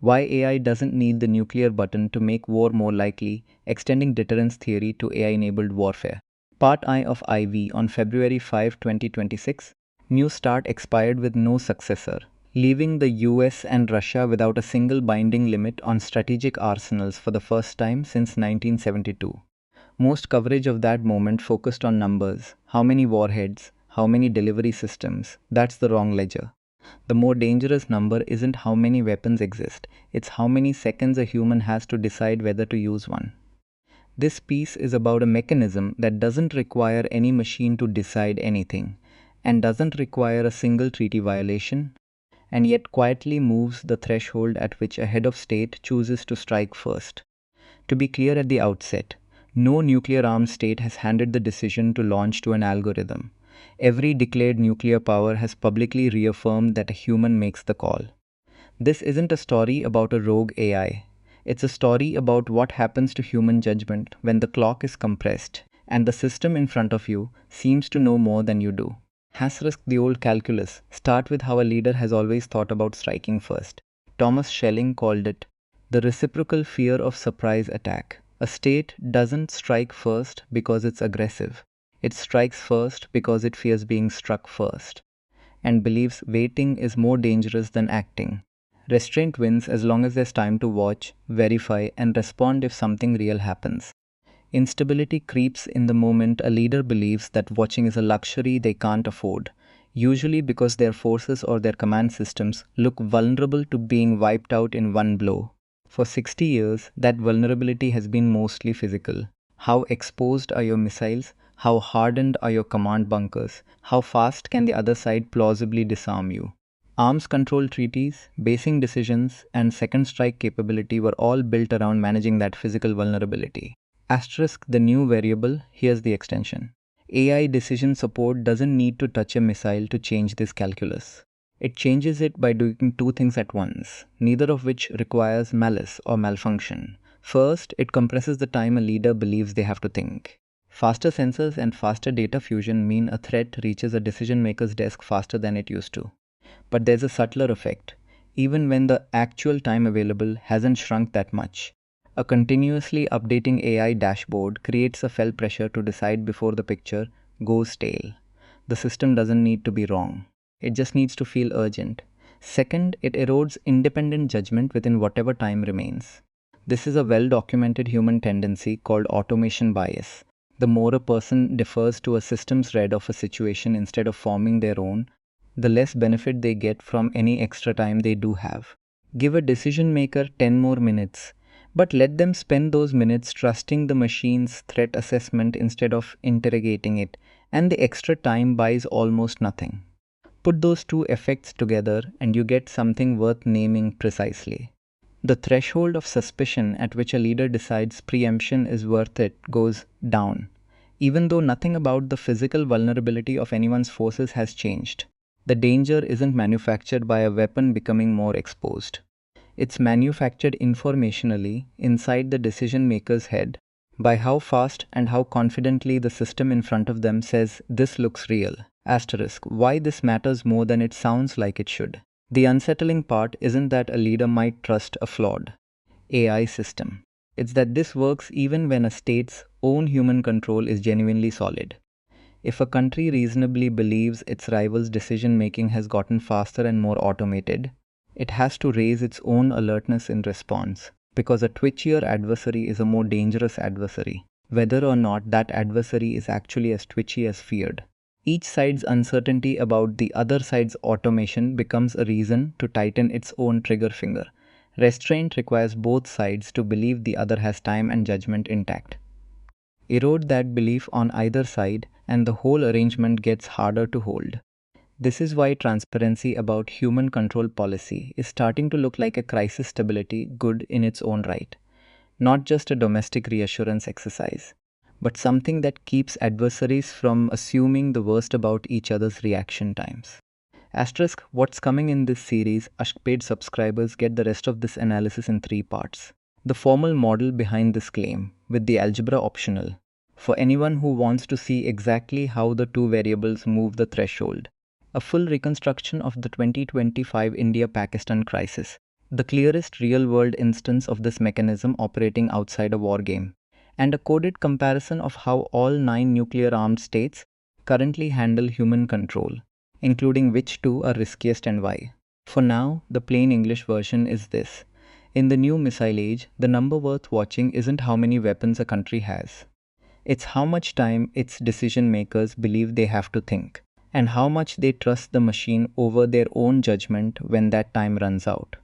Why AI doesn't need the nuclear button to make war more likely, extending deterrence theory to AI-enabled warfare. Part I of IV on February 5, 2026. New START expired with no successor, leaving the US and Russia without a single binding limit on strategic arsenals for the first time since 1972. Most coverage of that moment focused on numbers, how many warheads, how many delivery systems. That's the wrong ledger. The more dangerous number isn't how many weapons exist, it's how many seconds a human has to decide whether to use one. This piece is about a mechanism that doesn't require any machine to decide anything, and doesn't require a single treaty violation, and yet quietly moves the threshold at which a head of state chooses to strike first. To be clear at the outset, no nuclear-armed state has handed the decision to launch to an algorithm. Every declared nuclear power has publicly reaffirmed that a human makes the call. This isn't a story about a rogue AI. It's a story about what happens to human judgment when the clock is compressed and the system in front of you seems to know more than you do. Asterisk the old calculus. Start with how a leader has always thought about striking first. Thomas Schelling called it the reciprocal fear of surprise attack. A state doesn't strike first because it's aggressive. It strikes first because it fears being struck first, and believes waiting is more dangerous than acting. Restraint wins as long as there's time to watch, verify, and respond if something real happens. Instability creeps in the moment a leader believes that watching is a luxury they can't afford, usually because their forces or their command systems look vulnerable to being wiped out in one blow. For 60 years, that vulnerability has been mostly physical. How exposed are your missiles? How hardened are your command bunkers? How fast can the other side plausibly disarm you? Arms control treaties, basing decisions, and second strike capability were all built around managing that physical vulnerability. Asterisk the new variable, here's the extension. AI decision support doesn't need to touch a missile to change this calculus. It changes it by doing two things at once, neither of which requires malice or malfunction. First, it compresses the time a leader believes they have to think. Faster sensors and faster data fusion mean a threat reaches a decision maker's desk faster than it used to. But there's a subtler effect. Even when the actual time available hasn't shrunk that much, a continuously updating AI dashboard creates a fell pressure to decide before the picture goes stale. The system doesn't need to be wrong. It just needs to feel urgent. Second, it erodes independent judgment within whatever time remains. This is a well-documented human tendency called automation bias. The more a person defers to a system's read of a situation instead of forming their own, the less benefit they get from any extra time they do have. Give a decision maker 10 more minutes, but let them spend those minutes trusting the machine's threat assessment instead of interrogating it, and the extra time buys almost nothing. Put those two effects together and you get something worth naming precisely. The threshold of suspicion at which a leader decides preemption is worth it goes down, even though nothing about the physical vulnerability of anyone's forces has changed. The danger isn't manufactured by a weapon becoming more exposed. It's manufactured informationally inside the decision maker's head by how fast and how confidently the system in front of them says this looks real. Asterisk, why this matters more than it sounds like it should. The unsettling part isn't that a leader might trust a flawed AI system. It's that this works even when a state's own human control is genuinely solid. If a country reasonably believes its rival's decision-making has gotten faster and more automated, it has to raise its own alertness in response, because a twitchier adversary is a more dangerous adversary, whether or not that adversary is actually as twitchy as feared. Each side's uncertainty about the other side's automation becomes a reason to tighten its own trigger finger. Restraint requires both sides to believe the other has time and judgment intact. Erode that belief on either side, and the whole arrangement gets harder to hold. This is why transparency about human control policy is starting to look like a crisis stability good in its own right, not just a domestic reassurance exercise, but something that keeps adversaries from assuming the worst about each other's reaction times. Asterisk, what's coming in this series, paid subscribers get the rest of this analysis in 3 parts. The formal model behind this claim, with the algebra optional, for anyone who wants to see exactly how the two variables move the threshold. A full reconstruction of the 2025 India-Pakistan crisis, the clearest real-world instance of this mechanism operating outside a war game, and a coded comparison of how all 9 nuclear-armed states currently handle human control, including which two are riskiest and why. For now, the plain English version is this. In the new missile age, the number worth watching isn't how many weapons a country has. It's how much time its decision makers believe they have to think, and how much they trust the machine over their own judgment when that time runs out.